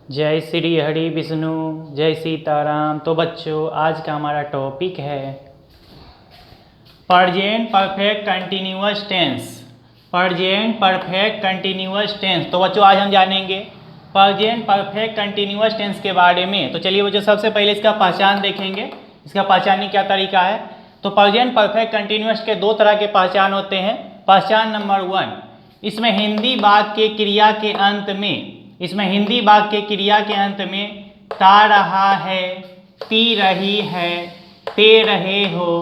जय श्री हरि विष्णु, जय सीताराम। तो बच्चों, आज का हमारा टॉपिक है present perfect continuous tense. Present perfect continuous tense. तो बच्चों, आज हम जानेंगे प्रेजेंट परफेक्ट कंटिन्यूअस टेंस के बारे में। तो चलिए बच्चों, सबसे पहले इसका पहचान देखेंगे, इसका पहचानने क्या तरीका है। तो प्रेजेंट परफेक्ट कंटिन्यूअस के दो तरह के पहचान होते हैं। पहचान नंबर 1, इसमें हिंदी वाक्य के क्रिया के अंत में, इसमें हिंदी वाक्य के क्रिया के अंत में ता रहा है, पी रही है, ते रहे हो,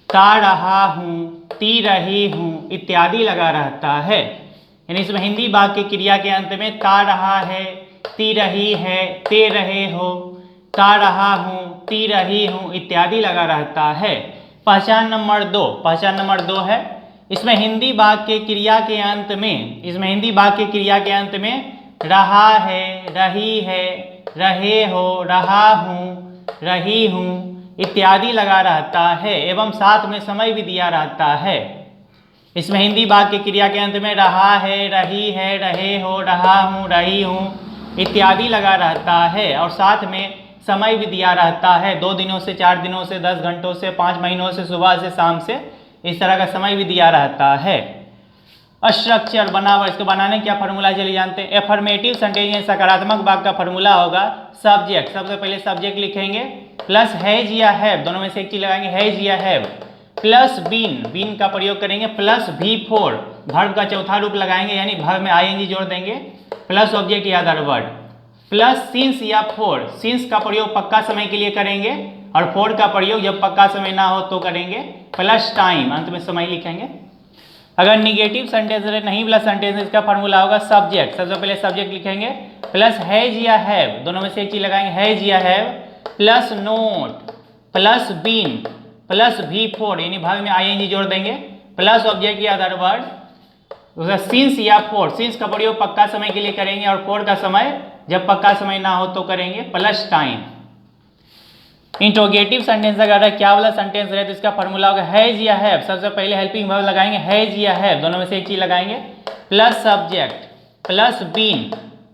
ता रहा हूँ, ती रही हूँ इत्यादि लगा रहता है। यानी इसमें हिंदी वाक्य की क्रिया के अंत में ता रहा है, ती रही है, ते रहे हो, ता रहा हूँ, ती रही हूँ इत्यादि लगा रहता है। पहचान नंबर 2, पहचान नंबर 2 है इसमें हिंदी वाक्य क्रिया के अंत में, इसमें हिंदी वाक्य क्रिया के अंत में रहा है, रही है, रहे हो, रहा हूँ, रही हूँ इत्यादि लगा रहता है एवं साथ में समय भी दिया रहता है। इसमें हिंदी वाक्य क्रिया के अंत में रहा है, रही है, रहे हो, रहा हूँ, रही हूँ इत्यादि लगा रहता है और साथ में समय भी दिया रहता है। 2 दिनों से, 4 दिनों से, 10 घंटों से, 5 महीनों से, सुबह से, शाम से, इस तरह का समय भी दिया रहता है। स्ट्रक्चर बनावट, इसको बनाने क्या फार्मूला चलिए जानते हैं। एफर्मेटिव सेंटेंस में सकारात्मक वाक्य का फार्मूला होगा सब्जेक्ट। सबसे पहले सब्जेक्ट लिखेंगे प्लस हैज या हैव, दोनों में से एक चीज लगाएंगे, हैज या हैव, प्लस बीन, बीन का प्रयोग करेंगे, प्लस V4 वर्ब का चौथा रूप लगाएंगे यानी वर्ब में ing जोड़ देंगे, प्लस ऑब्जेक्ट या अदर वर्ड, प्लस सिंस या फोर, सिंस का प्रयोग पक्का समय के लिए करेंगे और फोर का प्रयोग जब पक्का समय ना हो तो करेंगे, प्लस टाइम, अंत में समय लिखेंगे। अगर निगेटिव सेंटेंस नहीं प्लस सेंटेंस, इसका फार्मूला होगा सब्जेक्ट। सबसे पहले सब्जेक्ट लिखेंगे प्लस हैज या हैव, दोनों में से एक चीज लगाएंगे, हैज या have, plus not, plus been, plus V4 यानी भाग में ing जोड़ देंगे, प्लस ऑब्जेक्ट या अदर वर्ड, सिंस या फोर, सिंस का प्रयोग पक्का समय के लिए करेंगे और फोर का समय जब पक्का समय ना हो तो करेंगे, प्लस टाइम। इंट्रोगेटिव सेंटेंस अगर क्या वाला सेंटेंस रहे तो इसका फार्मूला होगा हैज या हैव। सबसे पहले हेल्पिंग वर्ब लगाएंगे, हैज या हैव, दोनों में से एक चीज लगाएंगे, plus subject, plus been,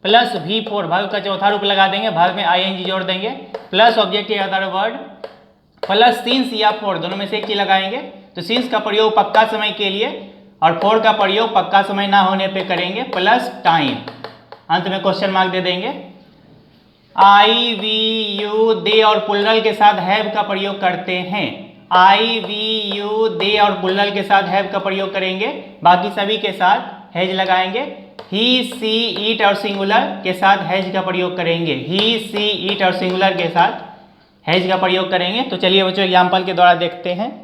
plus V4 verb का चौथा रूप लगा देंगे, वर्ब में ing जोड़ देंगे, प्लस ऑब्जेक्ट या अदर वर्ड, प्लस सिंस या फोर, दोनों में से एक चीज लगाएंगे। तो सिंस का प्रयोग पक्का समय के लिए और फोर का प्रयोग पक्का समय ना होने पे करेंगे, प्लस टाइम। अंत में क्वेश्चन मार्क दे देंगे। आई वी यू दे और प्लुरल के साथ हैव का प्रयोग करते हैं। आई वी यू दे और प्लुरल के साथ हैव का प्रयोग करेंगे, बाकी सभी के साथ हैज लगाएंगे। ही सी ईट और सिंगुलर के साथ हैज का प्रयोग करेंगे, ही सी ईट और सिंगुलर के साथ हैज का प्रयोग करेंगे। तो चलिए बच्चों एग्जाम्पल के द्वारा देखते हैं।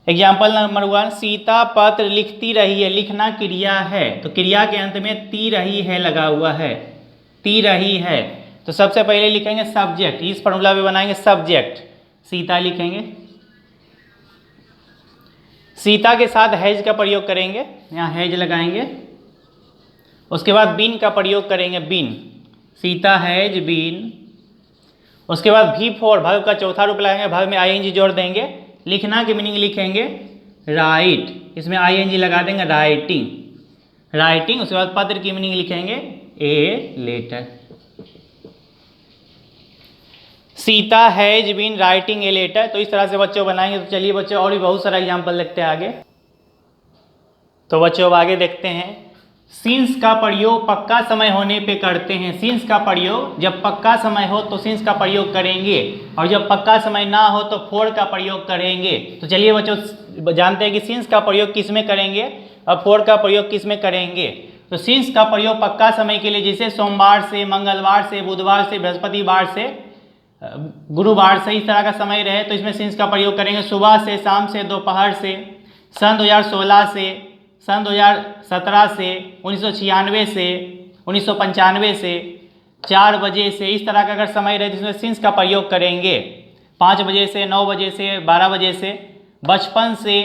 एग्जाम्पल नंबर 1, सीता पत्र लिखती रही है, लिखना क्रिया है तो क्रिया के अंत में ती रही है लगा हुआ है, ती रही है। तो सबसे पहले लिखेंगे सब्जेक्ट, इस फॉर्मूला में बनाएंगे सब्जेक्ट, सीता लिखेंगे, सीता के साथ हैज का प्रयोग करेंगे, यहाँ हैज लगाएंगे। उसके बाद बीन का प्रयोग करेंगे, बीन, सीता हैज बीन। उसके बाद V4 वर्ब का चौथा रूप लगाएंगे, वर्ब में ing जोड़ देंगे। लिखना की मीनिंग लिखेंगे राइट, इसमें ing लगा देंगे, राइटिंग, राइटिंग। उसके बाद पत्र की मीनिंग लिखेंगे a letter. Sita has been writing a letter. तो इस तरह से बच्चों बनाएंगे। तो चलिए बच्चों और भी बहुत सारा एग्जाम्पल देखते हैं आगे। तो बच्चों अब आगे देखते हैं। सिंस का प्रयोग पक्का समय होने पे करते हैं, सिंस का प्रयोग जब पक्का समय हो तो सिंस का प्रयोग करेंगे और जब पक्का समय ना हो तो फोर का प्रयोग करेंगे। तो चलिए बच्चों जानते हैं कि सिंस का प्रयोग किस में करेंगे और फोर का प्रयोग किस में करेंगे। तो सिंस का प्रयोग पक्का समय के लिए, जैसे सोमवार से, मंगलवार से, बुधवार से, बृहस्पतिवार से, गुरुवार से, इस तरह का समय रहे तो इसमें सिंस का प्रयोग करेंगे। सुबह से, शाम से, दोपहर से, सन 2016 से, सन 2017 से, 1996 से, 1995 से, 4 बजे से, इस तरह का अगर समय रहे तो इसमें सिंस का प्रयोग करेंगे। 5 बजे से, 9 बजे से, 12 बजे से, बचपन से,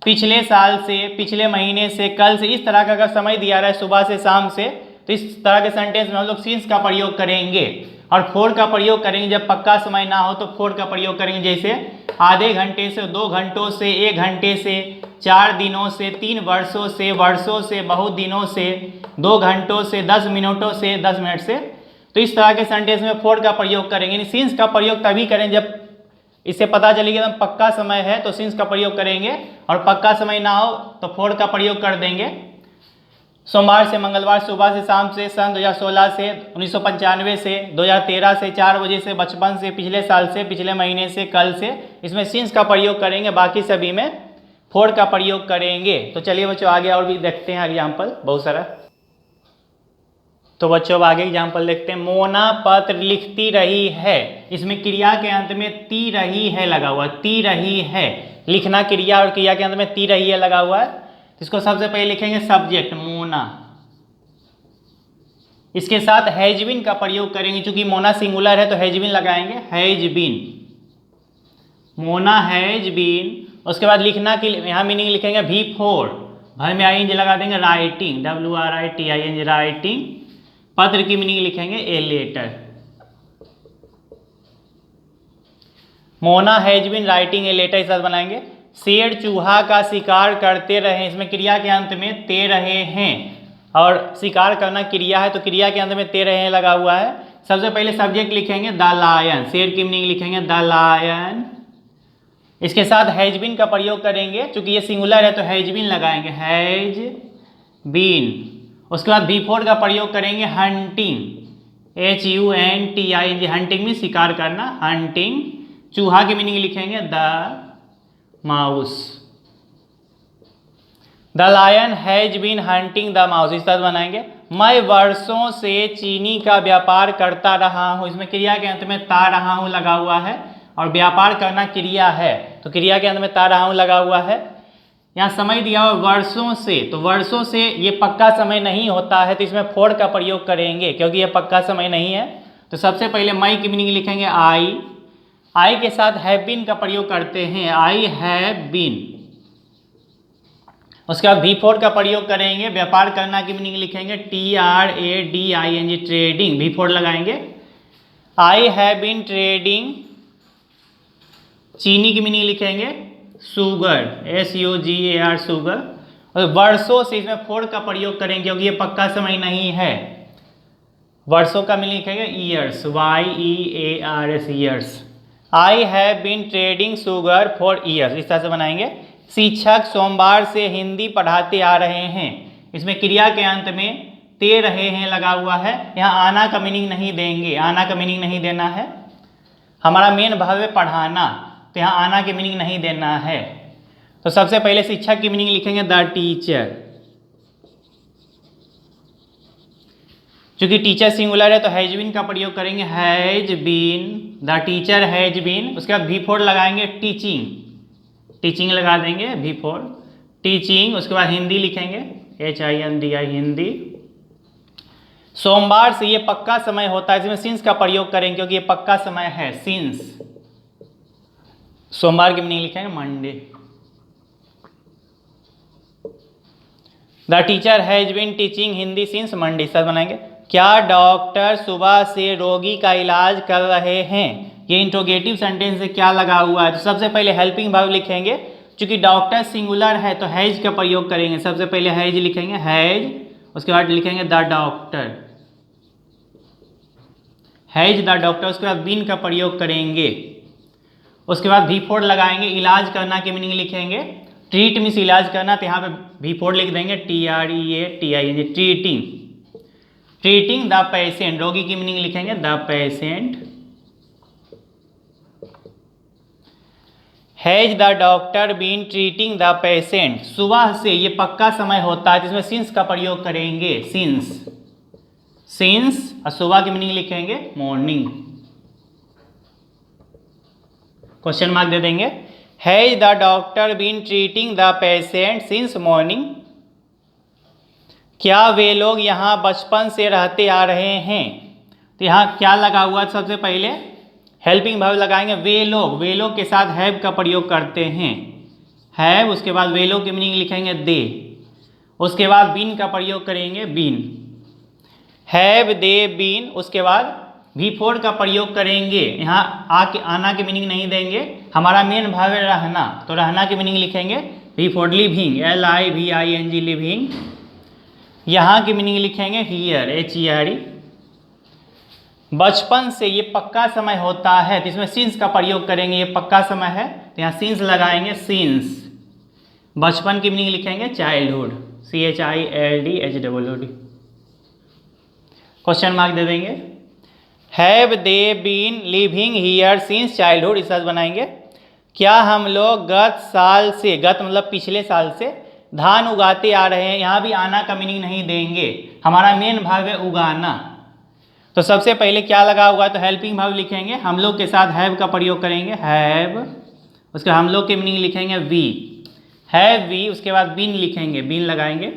पिछले साल से, पिछले महीने से, कल से, इस तरह का अगर समय दिया रहा है सुबह से शाम से तो इस तरह के सेंटेंस में हम लोग सिंस का प्रयोग करेंगे। और फोर का प्रयोग करेंगे जब पक्का समय ना हो तो फोर का प्रयोग करेंगे, जैसे आधे घंटे से, 2 घंटों से, 1 घंटे से, 4 दिनों से, 3 वर्षों से, बहुत दिनों से, 2 घंटों से, 10 मिनटों से, 10 मिनट से, तो इस तरह के सेंटेंस में फोर का प्रयोग करेंगे, यानी सिंस का प्रयोग तभी करें जब इससे पता चलेगा एकदम पक्का समय है तो सिंस का प्रयोग करेंगे, और पक्का समय ना हो तो फोर का प्रयोग कर देंगे। सोमवार से मंगलवार, सुबह से शाम से, सन 2016 से, 1995 से, 2013 से, 4 बजे से, बचपन से, पिछले साल से, पिछले महीने से, कल से, इसमें सिंस का प्रयोग करेंगे, बाकी सभी में फोर का प्रयोग करेंगे। तो चलिए बच्चों आगे और भी देखते हैं एग्जाम्पल बहुत सारा। तो बच्चों अब आगे एग्जाम्पल देखते हैं। मोना पत्र लिखती रही है, इसमें क्रिया के अंत में ती रही है लगा हुआ, ती रही है, लिखना क्रिया और क्रिया के अंत में ती रही है लगा हुआ है। इसको सबसे पहले लिखेंगे सब्जेक्ट मोना, इसके साथ हैज बीन का प्रयोग करेंगे, चूंकि मोना सिंगुलर है तो हैज बीन लगाएंगे, has been, Mona has been. उसके बाद लिखना की यहाँ मीनिंग लिखेंगे V4, भर में ING लगा देंगे, राइटिंग, WRITING, राइटिंग। पत्र की मीनिंग लिखेंगे a letter, Mona has been writing a letter, इस साथ बनाएंगे। शेर चूहा का शिकार करते रहे, इसमें क्रिया के अंत में ते रहे हैं, और शिकार करना क्रिया है तो क्रिया के अंत में ते रहे हैं लगा हुआ है। सबसे पहले सब्जेक्ट लिखेंगे द लायन, शेर की मीनिंग लिखेंगे द लायन। इसके साथ हैज बीन का प्रयोग करेंगे, चूंकि ये सिंगुलर है तो हैज बीन लगाएंगे, हैज बीन। उसके बाद V4 का प्रयोग करेंगे हंटिंग, HUNTING, हंटिंग में शिकार करना, हंटिंग। चूहा की मीनिंग लिखेंगे the mouse, the lion has been hunting the mouse, इस तरह बनाएंगे। मैं वर्षों से चीनी का व्यापार करता रहा हूँ, इसमें क्रिया के अंत में ता रहा हूँ लगा हुआ है, और व्यापार करना क्रिया है तो क्रिया के अंत में ता रहा हूँ लगा हुआ है। यहाँ समय दिया हुआ वर्षों से, तो वर्षों से ये पक्का समय नहीं होता है तो इसमें फोर का प्रयोग करेंगे, क्योंकि ये पक्का समय नहीं है। तो सबसे पहले मई की मीनिंग लिखेंगे आई के साथ हैव बीन का प्रयोग करते हैं, आई हैव बीन। उसके बाद V4 का प्रयोग करेंगे, व्यापार करना की मीनिंग लिखेंगे TRADING, ट्रेडिंग, V4 लगाएंगे। आई हैव बीन ट्रेडिंग, चीनी की मीनिंग लिखेंगे शुगर, SUGAR, शुगर। और वर्षों से इसमें फोर का प्रयोग करेंगे क्योंकि ये पक्का समय नहीं है। वर्षों का मीनिंग लिखेंगे years, YEARS, years. I have been trading sugar for years, इस तरह से बनाएंगे। शिक्षक सोमवार से हिंदी पढ़ाते आ रहे हैं, इसमें क्रिया के अंत में ते रहे हैं लगा हुआ है। यहाँ आना का मीनिंग नहीं देंगे, आना का मीनिंग नहीं देना है, हमारा मेन भाव है पढ़ाना, तो यहाँ आना की मीनिंग नहीं देना है। तो सबसे पहले शिक्षक की मीनिंग लिखेंगे द टीचर, चूंकि टीचर सिंगुलर है तो हैज बीन का प्रयोग करेंगे, has been, the teacher has been. उसके बाद V4 लगाएंगे टीचिंग, टीचिंग लगा देंगे V4, टीचिंग। उसके बाद हिंदी लिखेंगे HINDI, हिंदी। सोमवार से ये पक्का समय होता है, इसमें सिंस का प्रयोग करेंगे क्योंकि ये पक्का समय है, सिंस। सोमवार की मीनिंग लिखेंगे Monday. The teacher has been teaching Hindi since Monday, सर बनाएंगे। क्या डॉक्टर सुबह से रोगी का इलाज कर रहे हैं, ये इंट्रोगेटिव सेंटेंस से क्या लगा हुआ है। तो सबसे पहले हेल्पिंग वर्ब लिखेंगे, क्योंकि डॉक्टर सिंगुलर है तो हैज का प्रयोग करेंगे। सबसे पहले हैज लिखेंगे, हैज। उसके बाद लिखेंगे the doctor, has the doctor. उसके बाद बीन का प्रयोग करेंगे। उसके बाद V4 लगाएंगे, इलाज करना की मीनिंग लिखेंगे ट्रीट, मीन्स इलाज करना, तो यहाँ पे V4 लिख देंगे TREATING, treating, treating the patient. रोगी की मीनिंग लिखेंगे the patient. Has the doctor been treating the patient, सुबह से ये पक्का समय होता है जिसमें सिंस का प्रयोग करेंगे, सिंस, सिंस। और सुबह की मीनिंग लिखेंगे मॉर्निंग, क्वेश्चन मार्क दे देंगे। Has the doctor been treating the patient since morning, क्या वे लोग यहाँ बचपन से रहते आ रहे हैं। तो यहाँ क्या लगा हुआ है, सबसे पहले हेल्पिंग वर्ब लगाएंगे वे लोग, वे लोग के साथ हैव का प्रयोग करते हैं, हैव। उसके बाद वे लोग की मीनिंग लिखेंगे दे। उसके बाद बीन का प्रयोग करेंगे, बीन, हैव दे बीन। उसके बाद V4 का प्रयोग करेंगे, यहाँ आके आना की मीनिंग नहीं देंगे, हमारा मेन भाव है रहना, तो रहना की मीनिंग लिखेंगे V4, लिविंग, LIVING, लिविंग। यहाँ की मीनिंग लिखेंगे हियर, HERE। बचपन से ये पक्का समय होता है, तो इसमें सिंस का प्रयोग करेंगे, ये पक्का समय है तो यहाँ सिंस लगाएंगे, सिंस। बचपन की मीनिंग लिखेंगे चाइल्डहुड, CHILDHOOD। क्वेश्चन मार्क दे देंगे। Have they been living here since childhood, इस तरह बनाएंगे। क्या हम लोग गत साल से, गत मतलब पिछले साल से धान उगाते आ रहे हैं। यहाँ भी आना का मीनिंग नहीं देंगे, हमारा मेन भाव है उगाना। तो सबसे पहले क्या लगा हुआ, तो हेल्पिंग भाव लिखेंगे, हम लोग के साथ हैव का प्रयोग करेंगे, हैव। उसके हम लोग के मीनिंग लिखेंगे वी, हैव वी। उसके बाद बीन लिखेंगे, बीन लगाएंगे।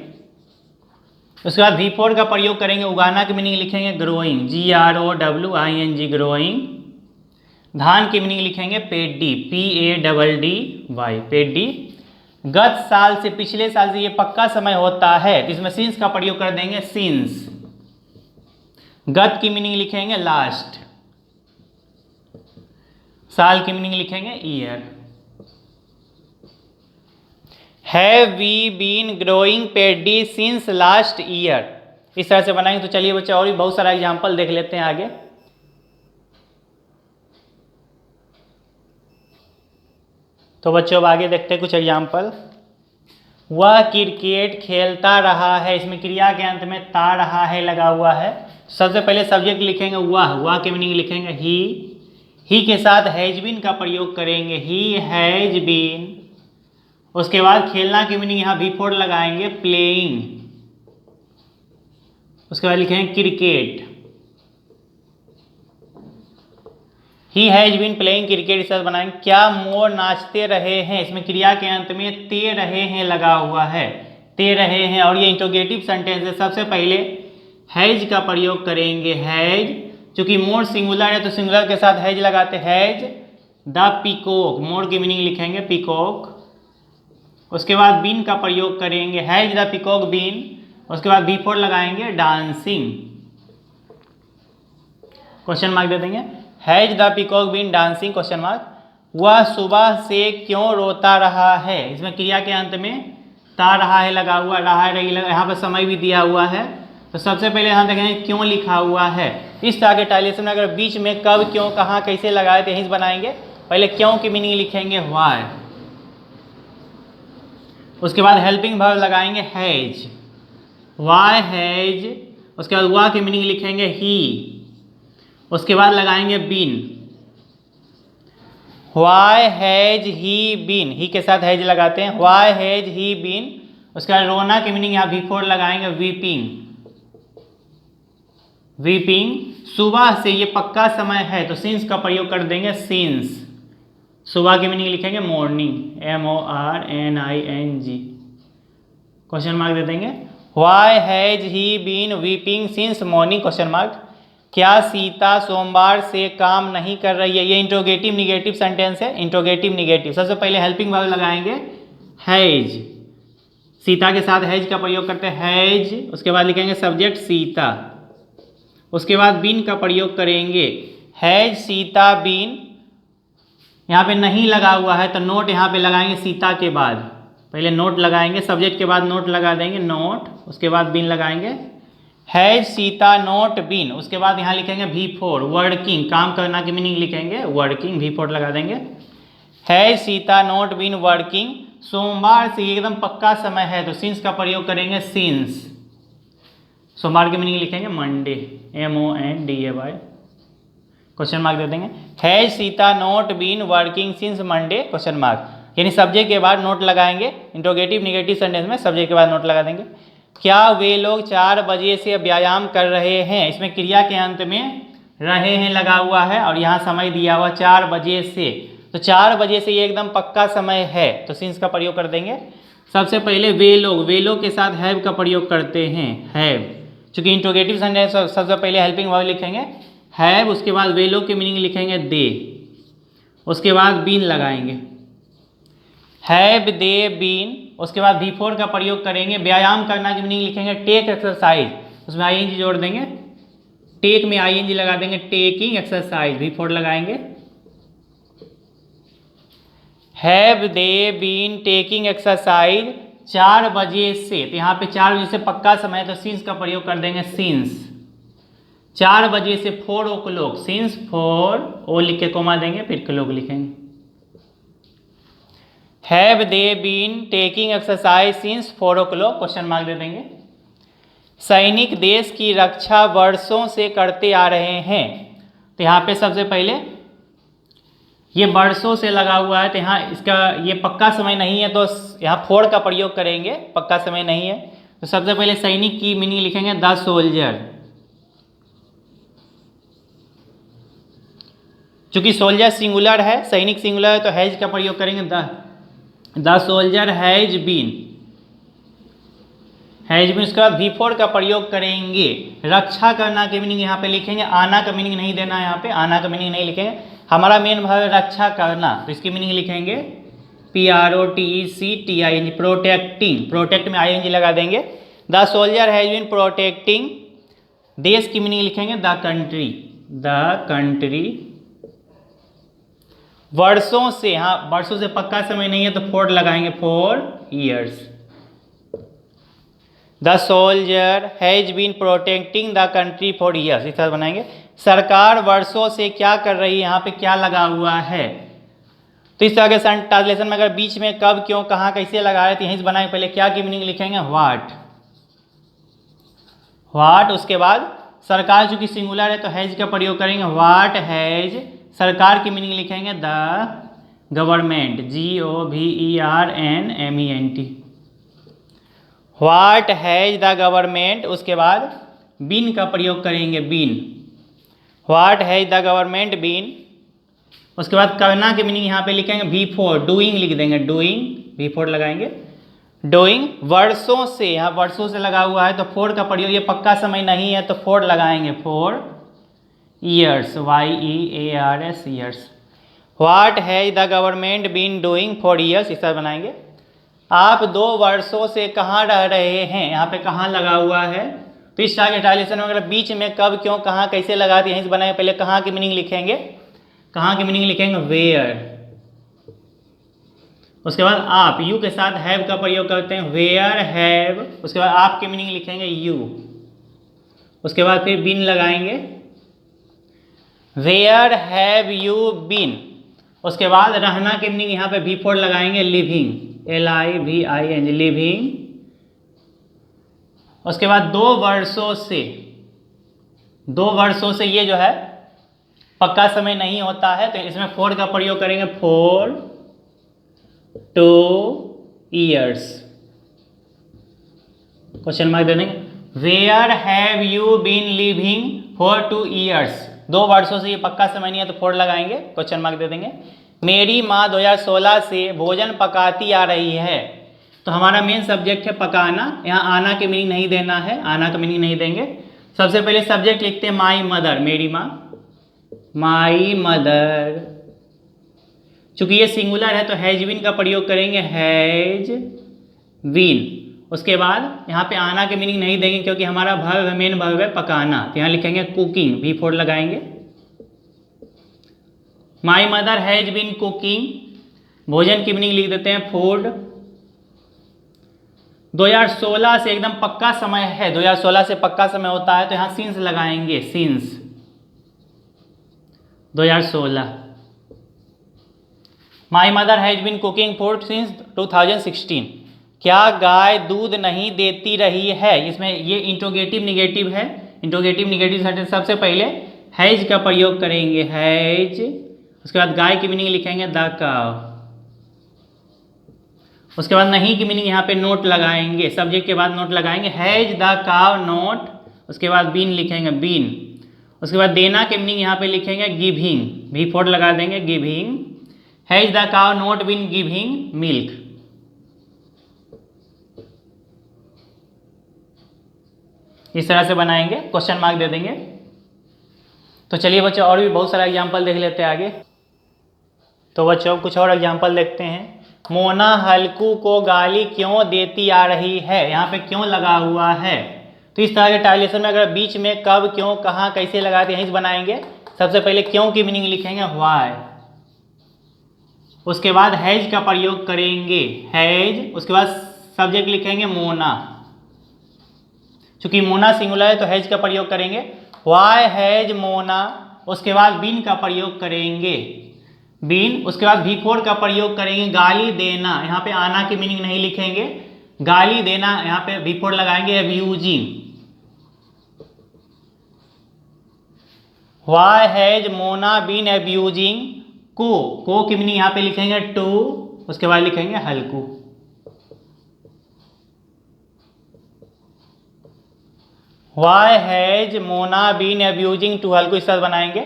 उसके बाद V4 का प्रयोग करेंगे, उगाना की मीनिंग लिखेंगे ग्रोइंग, GROWING, ग्रोइंग। धान की मीनिंग लिखेंगे पेडी, PADDY, पेडी। गत साल से, पिछले साल से ये पक्का समय होता है, तो इसमें सिंस का प्रयोग कर देंगे, सिंस। गत की मीनिंग लिखेंगे लास्ट, साल की मीनिंग लिखेंगे year. Have we been growing paddy since last year, इस तरह से बनाएंगे। तो चलिए बच्चे और भी बहुत सारा एग्जाम्पल देख लेते हैं आगे। तो बच्चों अब आगे देखते हैं कुछ एग्जाम्पल। वह क्रिकेट खेलता रहा है, इसमें क्रिया के अंत में ता रहा है लगा हुआ है। सबसे पहले सब्जेक्ट लिखेंगे वह के मीनिंग लिखेंगे ही के साथ हैज बीन का प्रयोग करेंगे, ही हैज बीन। उसके बाद खेलना की मीनिंग यहाँ V4 लगाएंगे, प्लेइंग। उसके बाद लिखेंगे cricket, he has been playing cricket, इस तरह बनाएंगे। क्या मोर नाचते रहे हैं, इसमें क्रिया के अंत में ते रहे हैं लगा हुआ है, ते रहे हैं, और ये इंट्रोगेटिव सेंटेंस है। सबसे पहले हैज का प्रयोग करेंगे, हैज। चूंकि मोर सिंगुलर है तो सिंगुलर के साथ हैज लगाते, हैज द पीकॉक, मोर की मीनिंग लिखेंगे पीकॉक। उसके बाद बीन का प्रयोग करेंगे, हैज द पीकॉक बीन। उसके बाद V4 लगाएंगे, डांसिंग। क्वेश्चन मार्क दे देंगे, has the peacock been dancing, question mark. वह सुबह से क्यों रोता रहा है, इसमें क्रिया के अंत में ता रहा है लगा हुआ, रहा है रही लगा, यहाँ पर समय भी दिया हुआ है। तो सबसे पहले यहाँ देखेंगे क्यों लिखा हुआ है। इस तरह के टाइलेशन में अगर बीच में कब, क्यों, कहाँ, कैसे लगाए तो यहीं बनाएंगे। पहले क्यों की मीनिंग लिखेंगे व्हाई। उसके बाद हेल्पिंग वर्ब लगाएंगे हैज, वाई हैज। उसके बाद वाह की मीनिंग लिखेंगे ही। उसके बाद लगाएंगे been, why has he been, he के साथ हैज लगाते हैं, वाई हैज ही बीन। उसके बाद रोना की मीनिंग यहाँ V4 लगाएंगे, वीपिंग, वीपिंग। सुबह से ये पक्का समय है तो सिंस का प्रयोग कर देंगे, सिंस। सुबह की मीनिंग लिखेंगे मॉर्निंग, MORNING। क्वेश्चन मार्क दे देंगे, why has he been weeping since morning, question mark. क्या सीता सोमवार से काम नहीं कर रही है, ये इंट्रोगेटिव निगेटिव सेंटेंस है, इंट्रोगेटिव निगेटिव। सबसे पहले हेल्पिंग वर्ब लगाएंगे हैज, सीता के साथ हैज का प्रयोग करते हैं, हैज। उसके बाद लिखेंगे सब्जेक्ट सीता। उसके बाद बीन का प्रयोग करेंगे, हैज सीता बीन। यहाँ पे नहीं लगा हुआ है तो नोट यहाँ पे लगाएंगे सीता के बाद, पहले नोट लगाएंगे, सब्जेक्ट के बाद नोट लगा देंगे, नोट। उसके बाद बीन लगाएंगे, हैज सीता नोट बीन। उसके बाद यहाँ लिखेंगे V4 वर्किंग, काम करना की मीनिंग लिखेंगे वर्किंग, V4 लगा देंगे। Has Sita not been working. सोमवार से एकदम पक्का समय है तो सिंस का प्रयोग करेंगे, सिंस। सोमवार की मीनिंग लिखेंगे मंडे, MONDAY। क्वेश्चन मार्क दे देंगे, has Sita not been working since Monday, question mark. यानी सब्जेक्ट के बाद नोट लगाएंगे, इंट्रोगेटिव निगेटिव सेंटेंस में सब्जेक्ट के बाद नोट लगा देंगे। क्या वे लोग 4 बजे से व्यायाम कर रहे हैं, इसमें क्रिया के अंत में रहे हैं लगा हुआ है और यहाँ समय दिया हुआ 4 बजे से, तो 4 बजे से ये एकदम पक्का समय है तो सिंस का प्रयोग कर देंगे। सबसे पहले वे लोग के साथ हैव का प्रयोग करते हैं, हैव। चूंकि इंट्रोगेटिव सेंटेंस सबसे पहले हेल्पिंग वर्ब लिखेंगे हैव। उसके बाद वे लोग की मीनिंग लिखेंगे दे। उसके बाद बीन लगाएंगे, हैव दे बीन। उसके बाद V4 का प्रयोग करेंगे, व्यायाम करना की मीनिंग लिखेंगे टेक एक्सरसाइज, उसमें ING जोड़ देंगे, टेक में ING लगा देंगे, टेकिंग एक्सरसाइज, V4 लगाएंगे। Have they been taking exercise 4 बजे से, तो यहाँ पे 4 बजे से पक्का समय है तो सिंस का प्रयोग कर देंगे, सिंस। 4 बजे से 4 o'clock, सिंस 4 ओ लिख के कोमा देंगे, फिर क्लॉक लिखेंगे। Have they been taking exercise since 4 o'clock, question mark दे देंगे। सैनिक देश की रक्षा वर्षों से करते आ रहे हैं, तो यहाँ पे सबसे पहले ये वर्षों से लगा हुआ है, तो यहाँ इसका ये पक्का समय नहीं है, तो यहाँ फोर का प्रयोग करेंगे, पक्का समय नहीं है। तो सबसे पहले सैनिक की मीनिंग लिखेंगे द सोल्जर, चूंकि सोल्जर सिंगुलर है, सैनिक सिंगुलर है, तो हैज का प्रयोग करेंगे द सोल्जर हैज बीन, उसके बाद V4 का प्रयोग करेंगे। रक्षा करना की मीनिंग यहाँ पे लिखेंगे, आना का मीनिंग नहीं देना है, यहाँ पे आना का मीनिंग नहीं लिखेंगे, हमारा मेन भाव है रक्षा करना, तो इसकी मीनिंग लिखेंगे PROTECTING, प्रोटेक्टिंग, प्रोटेक्ट में ING लगा देंगे। The soldier has been protecting, देश की मीनिंग लिखेंगे द कंट्री, वर्षों से, हाँ वर्षों से पक्का समय नहीं है तो 4 लगाएंगे, 4 years। The soldier has been protecting the country for years, इस तरह बनाएंगे। सरकार वर्षों से क्या कर रही है, यहाँ पे क्या लगा हुआ है, तो इस तरह के ट्रांसलेशन में अगर बीच में कब, क्यों, कहाँ, कैसे लगाए तो यहीं से बनाएंगे। पहले क्या की मीनिंग लिखेंगे व्हाट, उसके बाद सरकार चूंकि सिंगुलर है तो हैज का प्रयोग करेंगे, व्हाट हैज, सरकार की मीनिंग लिखेंगे the government, GOVERNMENT, what has the government, उसके बाद बीन का प्रयोग करेंगे, been, what has the government been, उसके बाद करना की मीनिंग यहाँ पे लिखेंगे V4, डूइंग लिख देंगे, डूइंग, V4 लगाएंगे, डूइंग, वर्षों से, यहाँ वर्षों से लगा हुआ है तो 4 का प्रयोग, ये पक्का समय नहीं है तो 4 लगाएंगे, 4 years, YEARS, years। What has the government been doing for years, इस तरह बनाएंगे। आप 2 वर्षों से कहाँ रह रहे हैं, यहाँ पे कहाँ लगा हुआ है, तो इस तरह के ट्रांसलेशन में अगर बीच में कब, क्यों, कहाँ, कैसे लगा दिए, यहीं से बनाएंगे। पहले कहाँ की मीनिंग लिखेंगे, कहाँ की मीनिंग लिखेंगे वेयर, उसके बाद आप, यू के साथ हैव का प्रयोग करते हैं, वेयर हैव, उसके बाद आप की मीनिंग लिखेंगे यू, उसके बाद फिर बीन लगाएंगे, वेयर हैव यू बीन, उसके बाद रहना की मीनिंग यहाँ पे V4 लगाएंगे, लिविंग, LIVING, लिविंग, उसके बाद 2 वर्षों से ये जो है पक्का समय नहीं होता है तो इसमें 4 का प्रयोग करेंगे, 4 2 years, क्वेश्चन मार्क दे देंगे। Where have you been living for 2 years, 2 वर्षों से ये पक्का समय नहीं है तो 4 लगाएंगे, क्वेश्चन मार्क दे देंगे। मेरी माँ 2016 से भोजन पकाती आ रही है, तो हमारा मेन सब्जेक्ट है पकाना, यहाँ आना की मीनिंग नहीं देना है, आना का मीनिंग नहीं देंगे। सबसे पहले सब्जेक्ट लिखते हैं माई मदर, मेरी माँ, माई मदर, चूंकि ये सिंगुलर है तो हैज बीन का प्रयोग करेंगे, हैज बीन, उसके बाद यहाँ पे आना के मीनिंग नहीं देंगे क्योंकि हमारा वर्ब है, मेन वर्ब है पकाना, तो यहाँ लिखेंगे कुकिंग, V4 लगाएंगे। My mother has been cooking, भोजन की मीनिंग लिख देते हैं फूड। 2016 से एकदम पक्का समय है, 2016 से पक्का समय होता है तो यहाँ सिंस लगाएंगे, since 2016। My mother has been cooking food since 2016। क्या गाय दूध नहीं देती रही है, इसमें ये इंट्रोगेटिव निगेटिव है, इंट्रोगेटिव निगेटिव सेंटेंस, सबसे पहले हैज का प्रयोग करेंगे, हैज, उसके बाद गाय की मीनिंग लिखेंगे द काव, उसके बाद नहीं की मीनिंग यहाँ पे नोट लगाएंगे, सब्जेक्ट के बाद नोट लगाएंगे, हैज द काव नोट, उसके बाद बीन लिखेंगे, बीन, उसके बाद देना की मीनिंग यहाँ पे लिखेंगे गिविंग, V4 लगा देंगे, गिविंग, हैज द काव नॉट बीन गिविंग मिल्क। इस तरह से बनाएंगे, क्वेश्चन मार्क दे देंगे। तो चलिए बच्चों और भी बहुत सारा एग्जाम्पल देख लेते हैं आगे। तो बच्चों कुछ और एग्जाम्पल देखते हैं। मोना हल्कू को गाली क्यों देती आ रही है, यहाँ पे क्यों लगा हुआ है, तो इस तरह के ट्रांसलेशन में अगर बीच में कब, क्यों, कहाँ, कैसे लगाते हैं, यहीं से बनाएंगे। सबसे पहले क्यों की मीनिंग लिखेंगे व्हाई, उसके बाद हैज का प्रयोग करेंगे, हैज, उसके बाद सब्जेक्ट लिखेंगे मोना, चूंकि मोना सिंगुलर है तो हैज का प्रयोग करेंगे। व्हाई हैज मोना, उसके बाद बीन का प्रयोग करेंगे, बीन, उसके बाद V4 का प्रयोग करेंगे गाली देना, यहाँ पे आना की मीनिंग नहीं लिखेंगे, गाली देना, यहाँ पे V4 लगाएंगे abusing. Why has Mona been abusing को की मीनिंग यहाँ पे लिखेंगे टू, उसके बाद लिखेंगे Halku. Why has Mona been abusing to Halku, इस तरह बनाएंगे।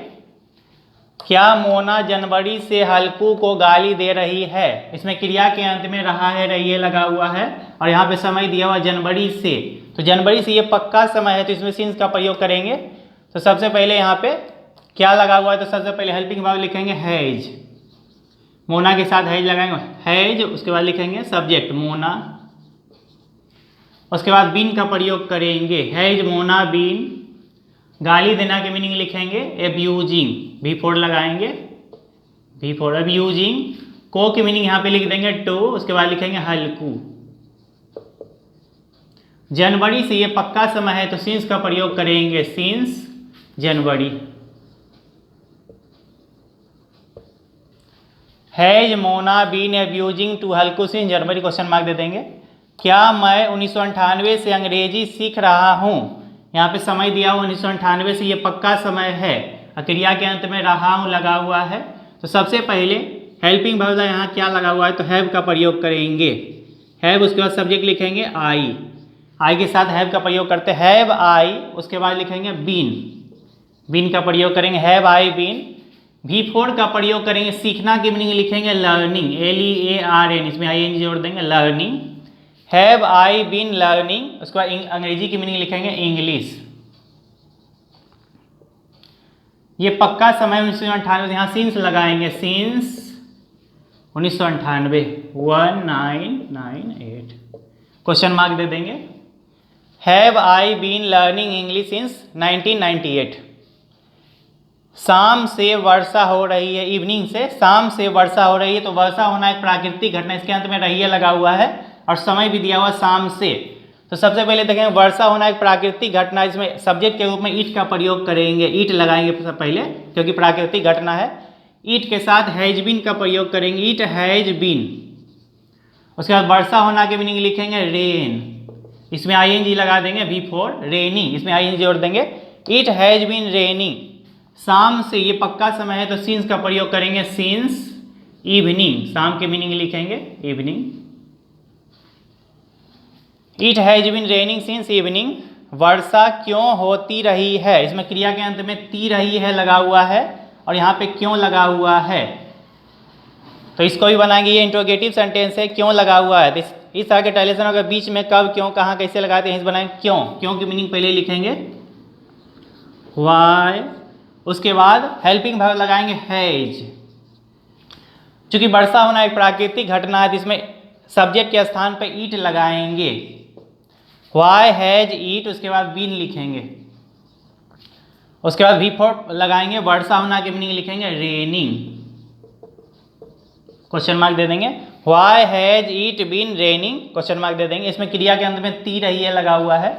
क्या मोना जनवरी से हल्कू को गाली दे रही है, इसमें क्रिया के अंत में रहा है रही लगा हुआ है और यहाँ पे समय दिया हुआ जनवरी से, तो जनवरी से ये पक्का समय है तो इसमें सिंस का प्रयोग करेंगे। तो सबसे पहले यहाँ पे क्या लगा हुआ है, तो सबसे पहले हेल्पिंग वर्ब लिखेंगे हैज, मोना के साथ हैज लगाएंगे हैज, उसके बाद लिखेंगे सब्जेक्ट मोना, उसके बाद बीन का प्रयोग करेंगे हैज मोना बीन, गाली देना के मीनिंग लिखेंगे एब्यूजिंग, V4 लगाएंगे, V4 एब्यूजिंग, को की मीनिंग यहाँ पे लिख देंगे टू, उसके बाद लिखेंगे हल्कू। जनवरी से ये पक्का समय है तो सिंस का प्रयोग करेंगे since January. Has Mona been abusing to Halku since January, question mark दे देंगे। क्या मैं 1998 से अंग्रेजी सीख रहा हूँ, यहाँ पे समय दिया हुआ 1998 से ये पक्का समय है, क्रिया के अंत में रहा हूँ लगा हुआ है, तो सबसे पहले हेल्पिंग वर्ब यहाँ क्या लगा हुआ है तो हैव का प्रयोग करेंगे, हैव, उसके बाद सब्जेक्ट लिखेंगे आई, आई के साथ हैव का प्रयोग करते हैव आई, उसके बाद लिखेंगे बीन, बीन का प्रयोग करेंगे हैव आई बीन। V4 का प्रयोग करेंगे, सीखना की मीनिंग लिखेंगे लर्निंग, LEARN, इसमें ING जोड़ देंगे learning, have I been learning, उसके बाद अंग्रेजी की मीनिंग लिखेंगे इंग्लिश। ये पक्का समय 1998, यहाँ सिंस लगाएंगे सिंस 1998 1998, क्वेश्चन मार्क दे देंगे। Have I been learning English since 1998। शाम से वर्षा हो रही है, इवनिंग से शाम से वर्षा हो रही है, तो वर्षा होना एक प्राकृतिक घटना, इसके अंत में रही लगा हुआ है और समय भी दिया हुआ शाम से, तो सबसे पहले देखेंगे वर्षा होना एक प्राकृतिक घटना, इसमें सब्जेक्ट के रूप में ईट का प्रयोग करेंगे, ईट लगाएंगे सबसे पहले क्योंकि प्राकृतिक घटना है, ईट के साथ हैज बीन का प्रयोग करेंगे, ईट हैज बीन। उसके बाद वर्षा होना के मीनिंग लिखेंगे रेन, इसमें ING लगा देंगे V4 रेनिंग, इसमें ING जोड़ देंगे, ईट हैज बीन रेनिंग। शाम से ये पक्का समय है तो सिंस का प्रयोग करेंगे सिंस इवनिंग, शाम के मीनिंग लिखेंगे evening. It has been raining since evening. वर्षा क्यों होती रही है, इसमें क्रिया के अंत में ती रही है लगा हुआ है और यहाँ पे क्यों लगा हुआ है, तो इसको भी बनाएंगे, ये इंट्रोगेटिव सेंटेंस है, क्यों लगा हुआ है, तो इस तरह के ट्रांसलेशन के बीच में कब क्यों कहाँ कैसे लगाते हैं इस बनाएंगे क्यों, क्यों की मीनिंग पहले लिखेंगे वाई, उसके बाद हेल्पिंग वर्ब लगाएंगे हैज, चूंकि वर्षा होना एक प्राकृतिक घटना है तो इसमें सब्जेक्ट के स्थान पर ईट लगाएंगे, वाई हैज ईट, उसके बाद बीन लिखेंगे, उसके बाद V4 लगाएंगे, वर्षा होना की मीनिंग लिखेंगे रेनिंग, क्वेश्चन मार्क दे देंगे, why has it been raining, question mark दे देंगे, इसमें क्रिया के अंत में ती रही है लगा हुआ है।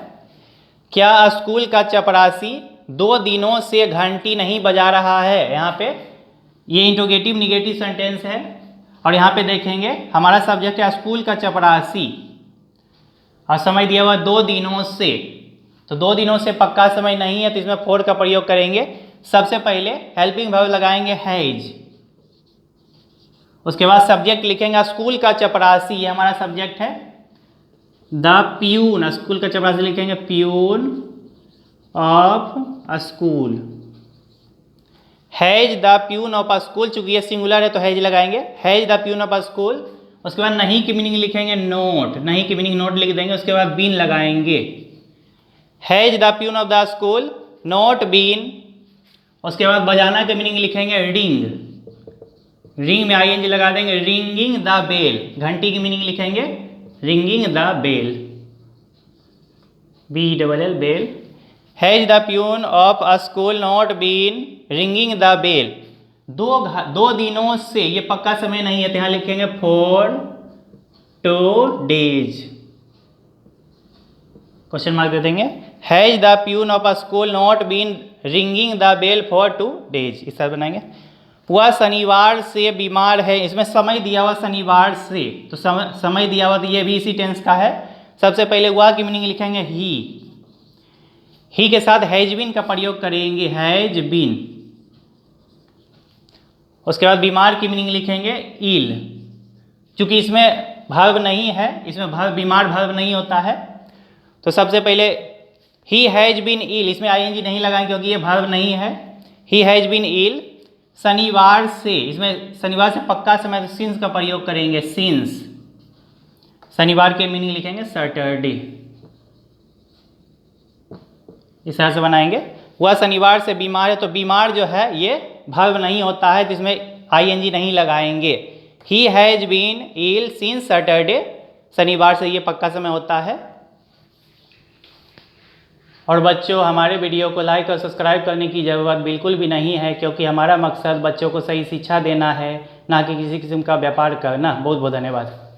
क्या स्कूल का चपरासी 2 दिनों से घंटी नहीं बजा रहा है, यहाँ पे ये इंट्रोगेटिव निगेटिव सेंटेंस है और यहाँ पे देखेंगे हमारा सब्जेक्ट है स्कूल का चपरासी और समय दिया हुआ 2 दिनों से, तो 2 दिनों से पक्का समय नहीं है तो इसमें 4 का प्रयोग करेंगे। सबसे पहले हेल्पिंग वर्ब लगाएंगे हैज, उसके बाद सब्जेक्ट लिखेंगे स्कूल का चपरासी, ये हमारा सब्जेक्ट है, द प्यून, स्कूल का चपरासी लिखेंगे peon of a school, has the peon of a school, चूंकि ये सिंगुलर है तो हैज लगाएंगे, has the peon of a school, उसके बाद नहीं की मीनिंग लिखेंगे नोट, नहीं की मीनिंग नोट लिख देंगे, उसके बाद बीन लगाएंगे, has the peon of the school not been, उसके बाद बजाना के मीनिंग लिखेंगे रिंग, रिंग में ING लगा देंगे, रिंगिंग द बेल, घंटी की मीनिंग लिखेंगे ringing the bell, BELL bell, has the peon of a school not been ringing the bell, 2 दिनों से ये पक्का समय नहीं है तो यहाँ लिखेंगे फॉर 2 days, क्वेश्चन मार्क दे देंगे। Has the peon of a school not been ringing the bell for 2 days। इस तरह बनाएंगे। वह शनिवार से बीमार है, इसमें समय दिया हुआ शनिवार से, तो समय दिया हुआ, तो ये भी इसी टेंस का है। सबसे पहले वह की मीनिंग लिखेंगे ही के साथ हैज बीन का प्रयोग करेंगे, हैज बीन। उसके बाद बीमार की मीनिंग लिखेंगे इल। चूंकि इसमें वर्ब नहीं है, इसमें वर्ब बीमार वर्ब नहीं होता है, तो सबसे पहले ही हैज बीन इल, इसमें आईएनजी नहीं लगाएंगे क्योंकि ये वर्ब नहीं है। ही हैज बीन इल शनिवार से, इसमें शनिवार से पक्का समय, तो सिंस का प्रयोग करेंगे, सिंस। शनिवार के मीनिंग लिखेंगे सैटरडे। इस तरह से बनाएंगे। वह शनिवार से बीमार है, तो बीमार जो है ये वर्ब नहीं होता है, तो इसमें आईएनजी नहीं लगाएंगे। He has been ill since Saturday, शनिवार से ये पक्का समय होता है। और बच्चों, हमारे वीडियो को लाइक और सब्सक्राइब करने की ज़रूरत बिल्कुल भी नहीं है, क्योंकि हमारा मकसद बच्चों को सही शिक्षा देना है, ना कि किसी किस्म का व्यापार करना। बहुत बहुत धन्यवाद।